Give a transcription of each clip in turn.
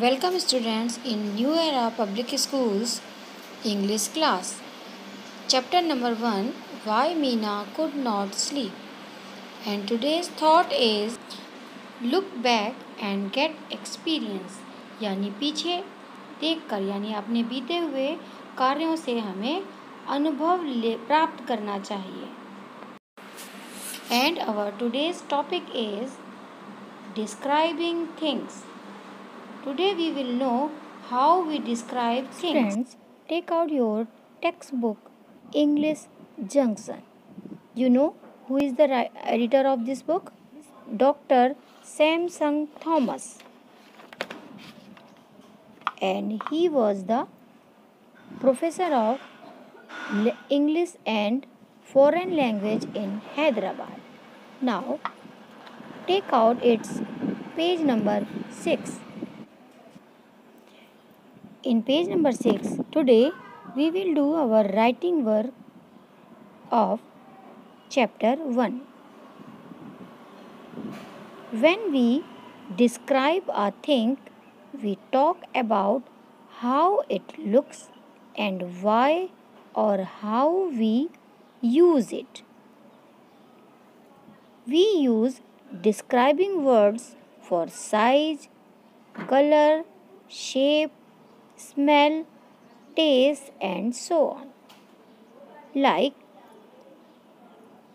Welcome students in New Era Public Schools English class. Chapter number 1, Why Meena Could Not Sleep. And today's thought is Look back and get experience. यानी पीछे देखकर यानी अपने बीते हुए कार्यों से हमें अनुभव प्राप्त करना चाहिए. And our today's topic is describing things. Today we will know how we describe things. Friends, take out your textbook English Junction. You know who is the editor of this book? Dr. Samson Thomas. And he was the professor of English and foreign language in Hyderabad. Now, take out its page number 6. In page number 6, today we will do our writing work of chapter 1. When we describe a thing, we talk about how it looks and why or how we use it. We use describing words for size, color, shape, smell, taste, and so on. Like,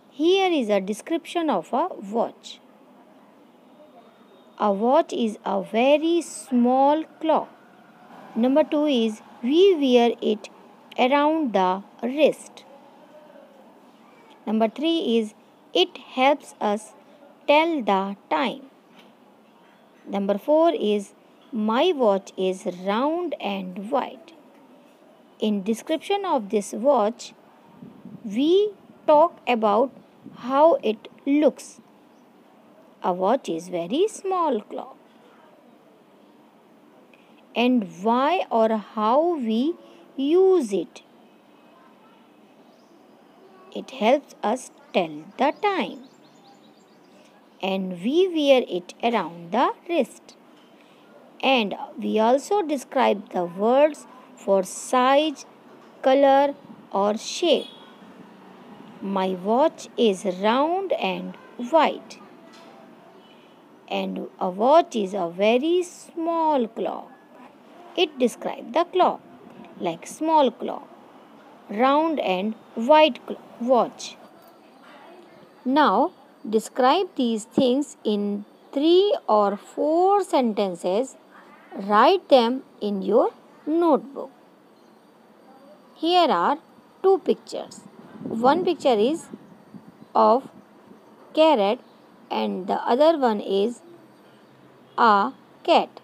here is a description of a watch. A watch is a very small clock. Number 2 is we wear it around the wrist. Number 3 is it helps us tell the time. Number 4 is my watch is round and white. In description of this watch, we talk about how it looks. A watch is very small clock. And why or how we use it. It helps us tell the time. And we wear it around the wrist. And we also describe the words for size, color, or shape. My watch is round and white. And a watch is a very small clock. It describes the clock like small clock, round and white watch. Now, describe these things in 3 or 4 sentences. Write them in your notebook. Here are 2 pictures. One picture is of carrot and the other one is a cat.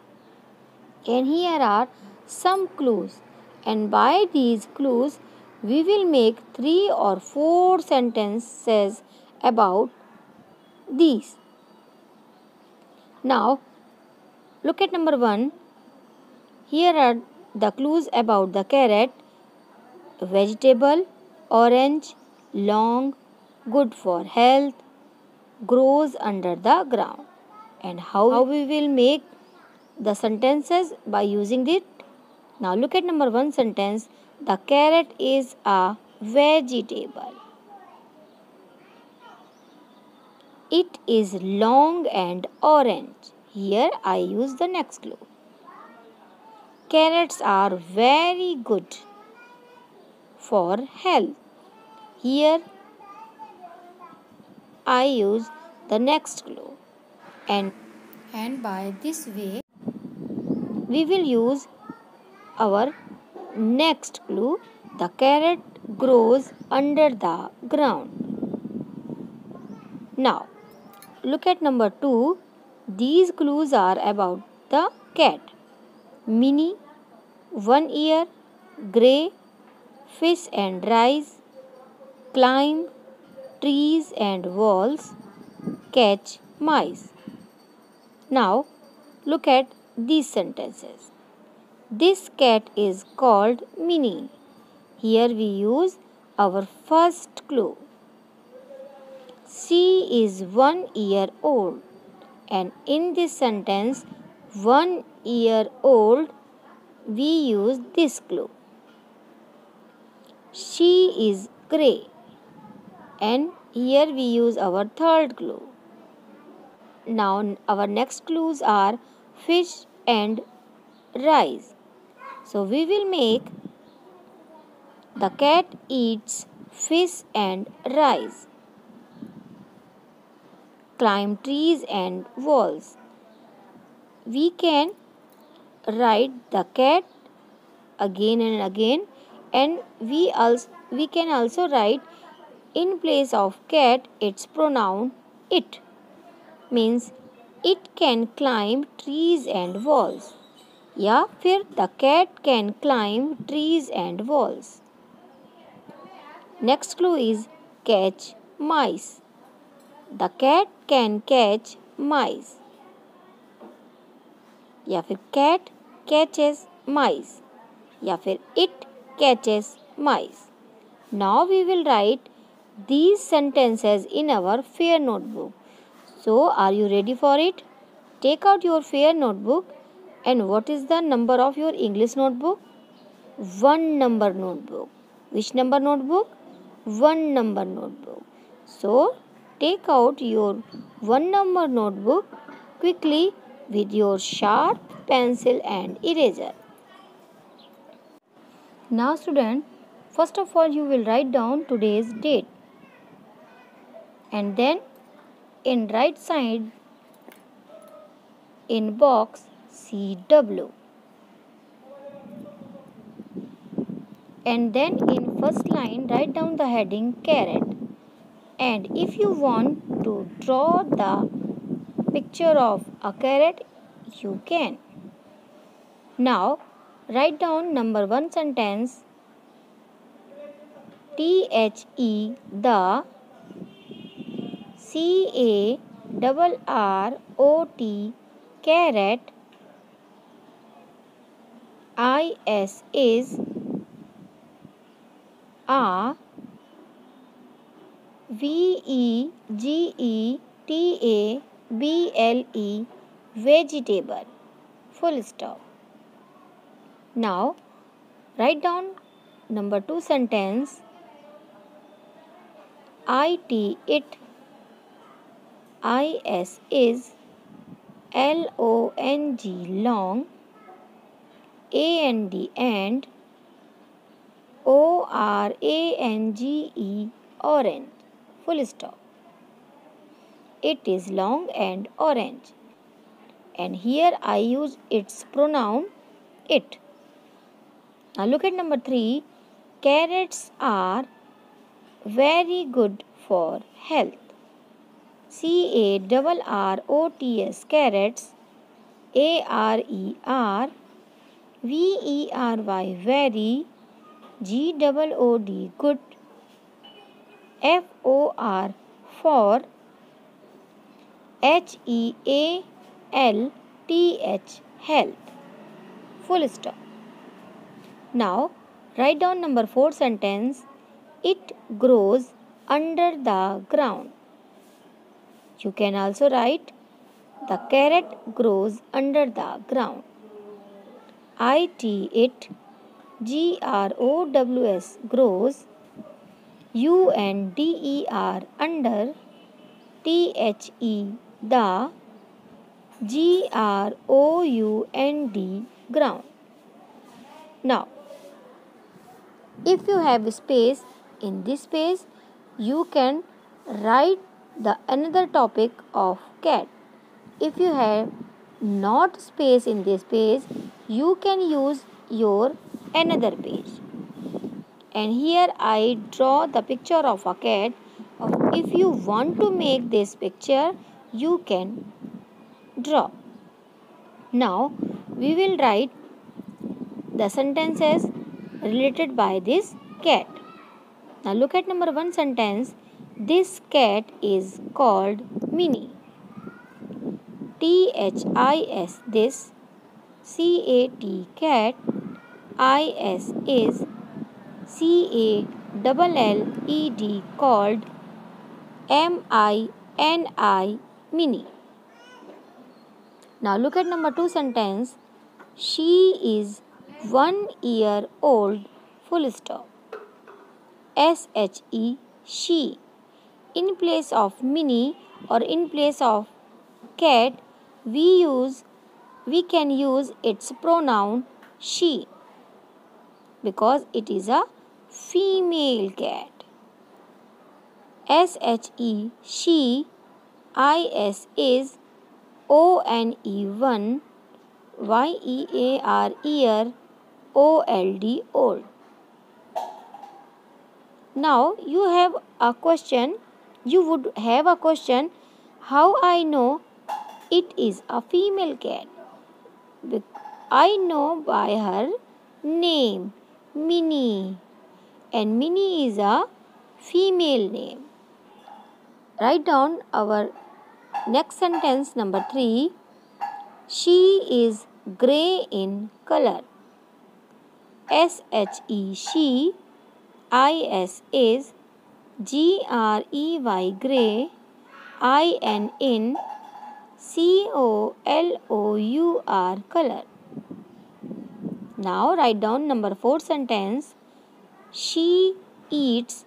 And here are some clues. And by these clues, we will make 3 or 4 sentences about these. Now, look at number 1. Here are the clues about the carrot. Vegetable, orange, long, good for health, grows under the ground. And how we will make the sentences by using it. Now look at number 1 sentence. The carrot is a vegetable. It is long and orange. Here I use the next clue. Carrots are very good for health. Here I use the next clue. And by this way, we will use our next clue. The carrot grows under the ground. Now, look at number 2. These clues are about the cat. Mini, 1 ear, grey, fish and rice, climb trees and walls, catch mice. Now, look at these sentences. This cat is called Minnie. Here we use our first clue. She is 1 year old. And in this sentence, 1 year old, we use this clue. She is grey, and here we use our third clue. Now our next clues are fish and rice. So we will make the cat eats fish and rice. Climb trees and walls. We can write the cat again and again, and we can also write in place of cat its pronoun it, means it can climb trees and walls. या फिर the cat can climb trees and walls. Next clue is catch mice. The cat can catch mice. या फिर cat catches mice. या फिर it catches mice. Now we will write these sentences in our fair notebook. So are you ready for it? Take out your fair notebook. And what is the number of your English notebook? 1 number notebook. Which number notebook? 1 number notebook. So take out your 1 number notebook quickly with your sharp pencil and eraser. Now student, first of all you will write down today's date. And then in right side in box CW. And then in first line write down the heading carrot. And if you want to draw the picture of a carrot, you can. Now write down number 1 sentence. THE the CARROT carrot IS is a VEGETABLE vegetable. Full stop. Now write down number 2 sentence. IT it IS is LONG long AND and ORANGE orange. Full stop. It is long and orange. And here I use its pronoun it. Now look at number 3. Carrots are very good for health. CARROTS carrots ARER VERY very GOOD good FOR for HEALTH health. Full stop. Now write down number 4 sentence. It grows under the ground. You can also write the carrot grows under the ground. It GROWS grows UNDER under THE the GROUND ground. Now if you have space in this space, you can write the another topic of cat. If you have not space in this page, you can use your another page. And here I draw the picture of a cat. If you want to make this picture, you can draw. Now we will write the sentences related by this cat. Now look at number 1 sentence. This cat is called Minnie. THIS this CAT cat IS is CALLED called MINI Minnie. Now look at number 2 sentence. She is 1 year old. Full stop. SHE, she. In place of Minnie or in place of cat, we can use its pronoun she because it is a female cat. SHE, she. IS is ONE, 1. YEAR, ear. OLD, old. Now you would have a question, how I know it is a female cat? I know by her name, Minnie, and Minnie is a female name. Write down our next sentence, number 3. She is grey in color. SHE, she. IS is GREY, grey. IN, COLOUR, color. Now write down number 4 sentence. She eats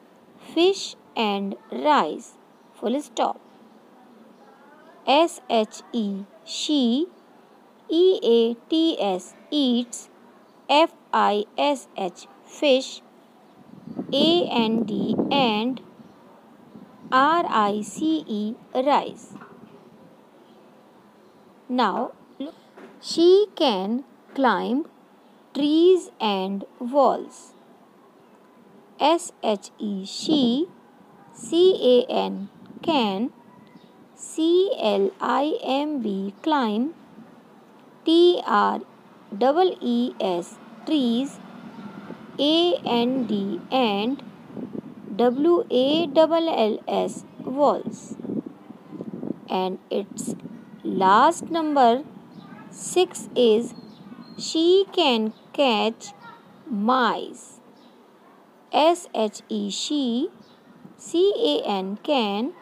fish and rice. Full stop. SHE, she. EATS, eats. FISH, fish. AND, and. RICE, rice. Now, she can climb trees and walls. SHE, she. CAN, can. CLIMB, climb. TREES, trees. AND, and. WALLS, walls. And its last number 6 is she can catch mice. SHE, she. CAN, can.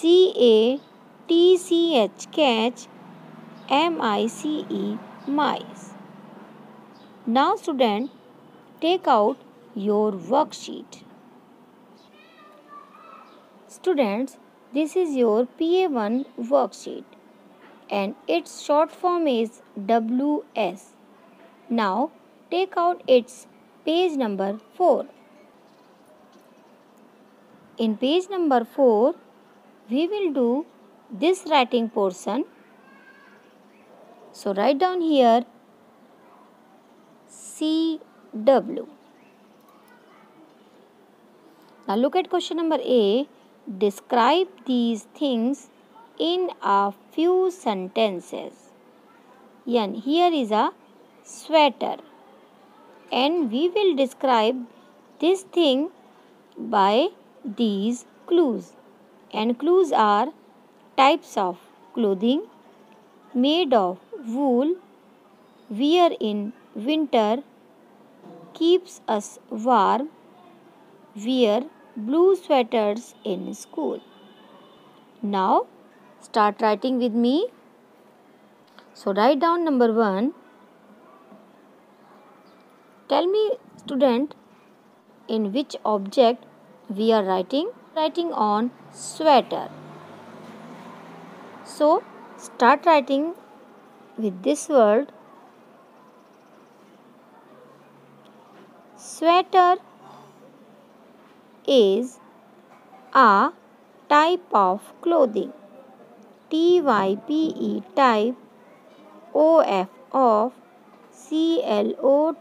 CATCH, catch. MICE, mice. Now student, take out your worksheet. Students, this is your PA1 worksheet and its short form is WS. Now take out its page number 4. In page number 4, we will do this writing portion. So write down here CW. Now look at question number A. Describe these things in a few sentences. And here is a sweater. And we will describe this thing by these clues. And clues are types of clothing, made of wool, wear in winter, keeps us warm, wear blue sweaters in school. Now start writing with me. So write down number 1. Tell me student, in which object we are writing? Writing on sweater. So start writing with this word. Sweater is a type of clothing. TYPE, type. OF, of. CLOTHING,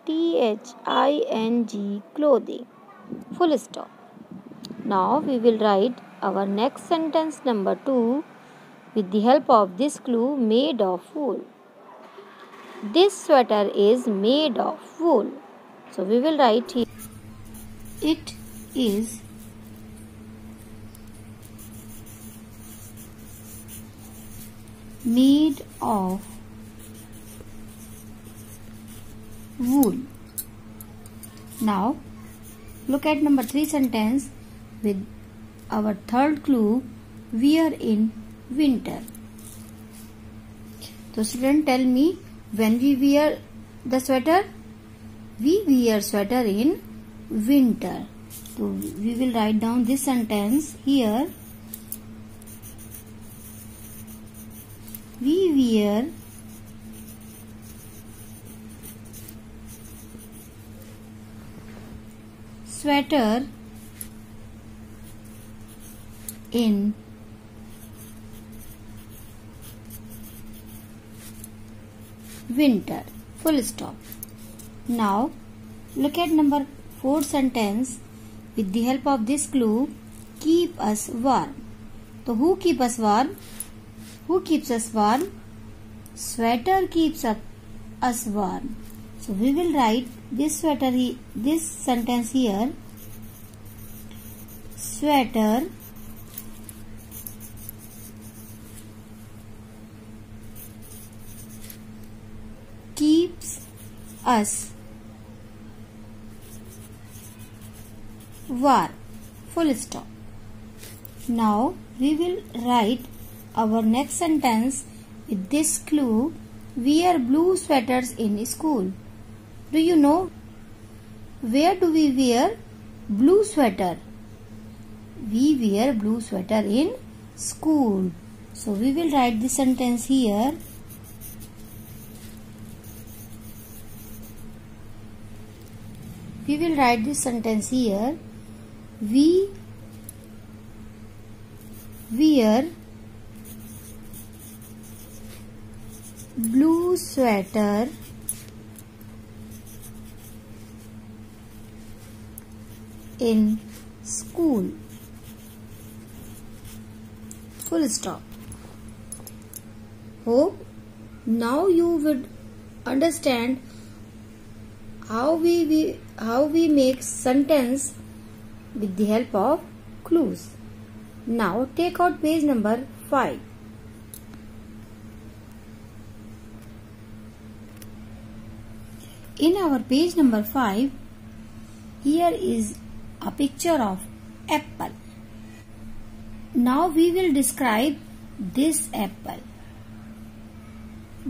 clothing. Full stop. Now we will write our next sentence number 2 with the help of this clue, made of wool. This sweater is made of wool. So we will write here, it is made of wool. Now look at number 3 sentence with our third clue, wear in winter. So student, tell me, when we wear the sweater? We wear sweater in winter. So we will write down this sentence here. We wear sweater in winter. Full stop. Now look at number 4 sentence. With the help of this clue, keep us warm. So who keep us warm? Who keeps us warm? Sweater keeps us warm. So we will write this sentence here. Sweater keeps us warm. Full stop. Now we will write our next sentence with this clue. Wear blue sweaters in school. Do you know where do we wear blue sweater? We wear blue sweater in school. So we will write this sentence here. We will write this sentence here. We wear blue sweater in school. Full stop. Hope now you would understand how we make sentence with the help of clues. Now take out page number 5. In our page number 5, here is a picture of apple. Now we will describe this apple.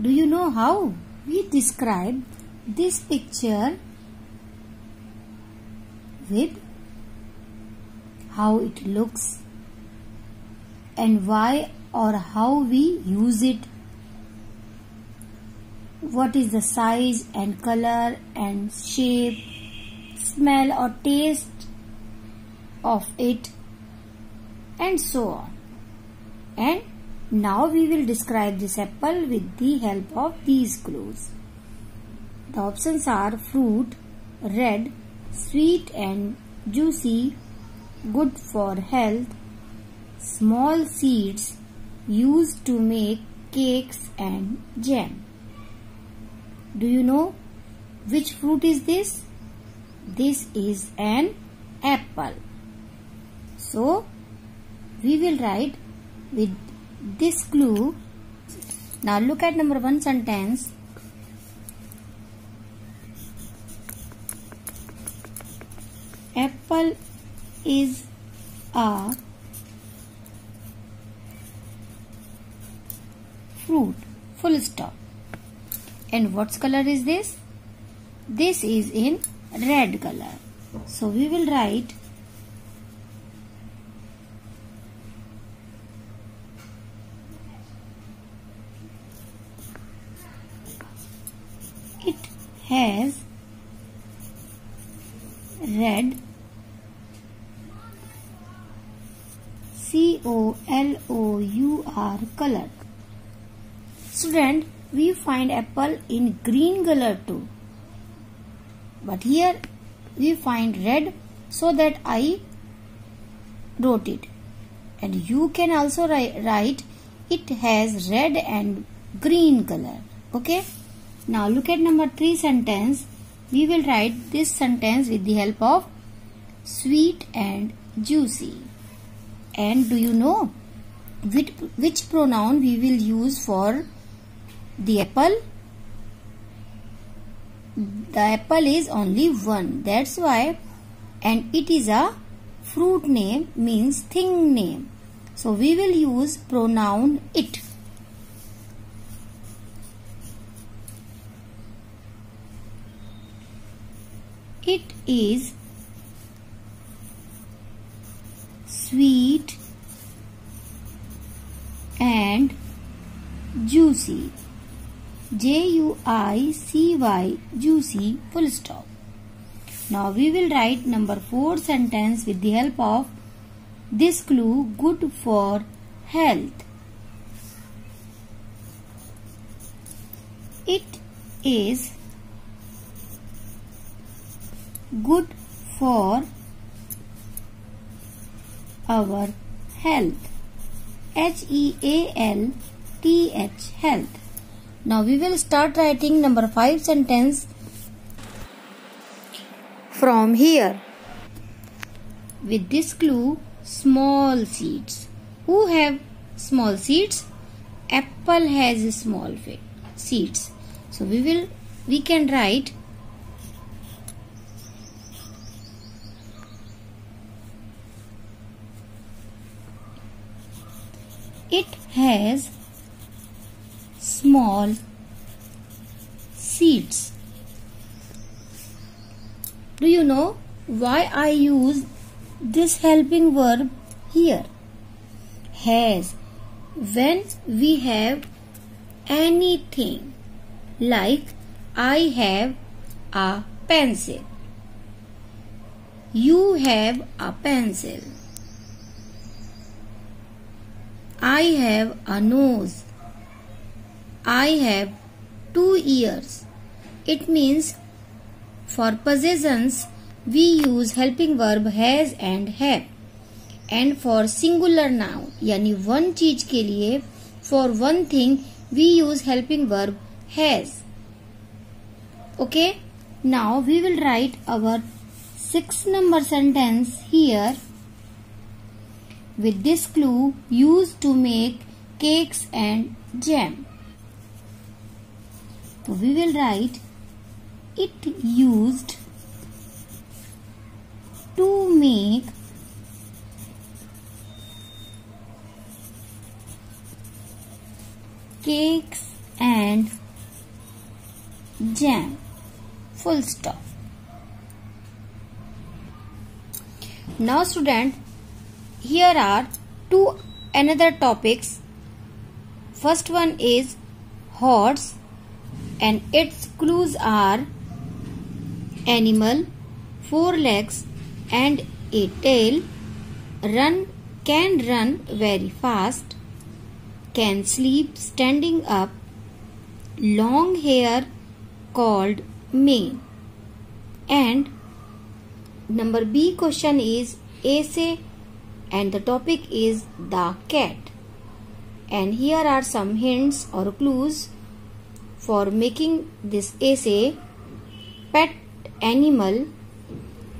Do you know how we describe this picture? With how it looks and why or how we use it. What is the size and color and shape, smell or taste of it, and so on. And now we will describe this apple with the help of these clues. The options are fruit, red, sweet and juicy, good for health, small seeds used to make cakes and jam. Do you know which fruit is this? This is an apple. So we will write with this clue. Now look at number 1 sentence. Apple is a fruit. Full stop. And what color is this? This is in red color. So we will write it has red COLOUR color. Student, we find apple in green color too. But here we find red, so that I wrote it. And you can also write it has red and green color. Okay. Now look at number 3 sentence. We will write this sentence with the help of sweet and juicy. And do you know which pronoun we will use for the apple? The apple is only one. That's why. And it is a fruit name, means thing name. So we will use pronoun it. It is sweet and juicy. Juicy, juicy, full stop. Now we will write number 4 sentence with the help of this clue, good for health. It is good for our health. HEALTH, health. Now we will start writing number 5 sentence from here. With this clue, small seeds. Who have small seeds? Apple has small seeds. So we can write it has small seeds. Do you know why I use this helping verb here? Has. When we have anything like I have a pencil, you have a pencil, I have a nose, I have 2 ears. It means for possessions we use helping verb has and have. And for singular noun यानी one चीज के लिए for one thing we use helping verb has. Okay, now we will write our 6 number sentence here with this clue, used to make cakes and jam. So we will write it used to make cakes and jam. Full stop. Now student, here are two another topics. First one is horse and its clues are animal, 4 legs and a tail, can run very fast, can sleep standing up, long hair called mane. And number B question is essay and the topic is the cat. And here are some hints or clues for making this essay. Pet animal,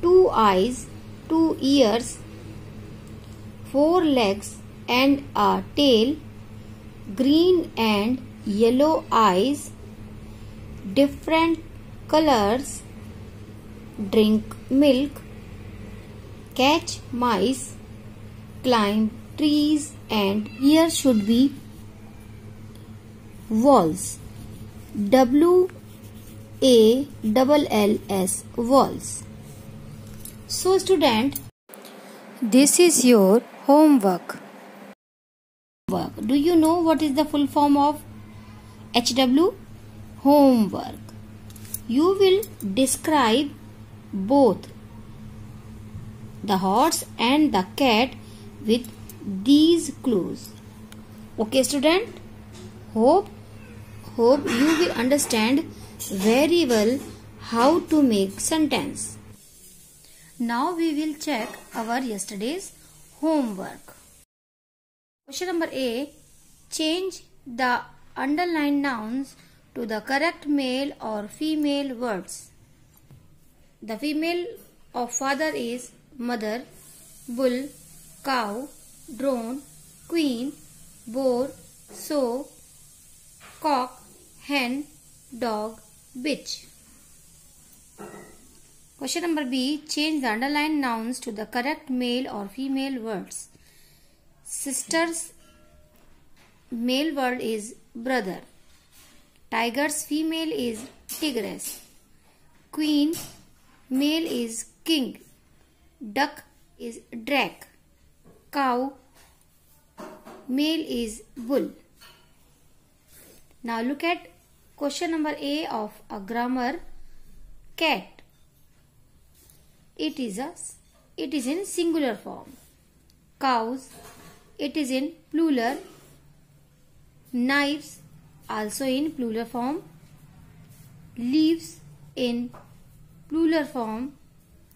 2 eyes, 2 ears, 4 legs and a tail, green and yellow eyes, different colors, drink milk, catch mice, climb trees, and here should be walls. WALLS, walls. So student, this is your homework. Do you know what is the full form of HW? Homework. You will describe both the horse and the cat with these clues. Okay student, hope you will understand very well how to make sentence. Now we will check our yesterday's homework. Question number A. Change the underlined nouns to the correct male or female words. The female of father is mother, bull, cow, drone, queen, boar, sow, cock, hen, dog, bitch. Question number B. Change the underlined nouns to the correct male or female words. Sister's male word is brother. Tiger's female is tigress. Queen Male is king. Duck is drake. Cow. Male is bull. Now look at question number A of a grammar. Cat. It is in singular form. Cows. It is in plural. Knives, also in plural form. Leaves in plural form.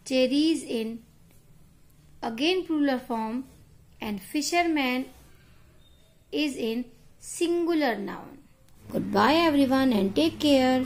Cherries in again plural form. And fisherman is in singular noun. Goodbye everyone and take care.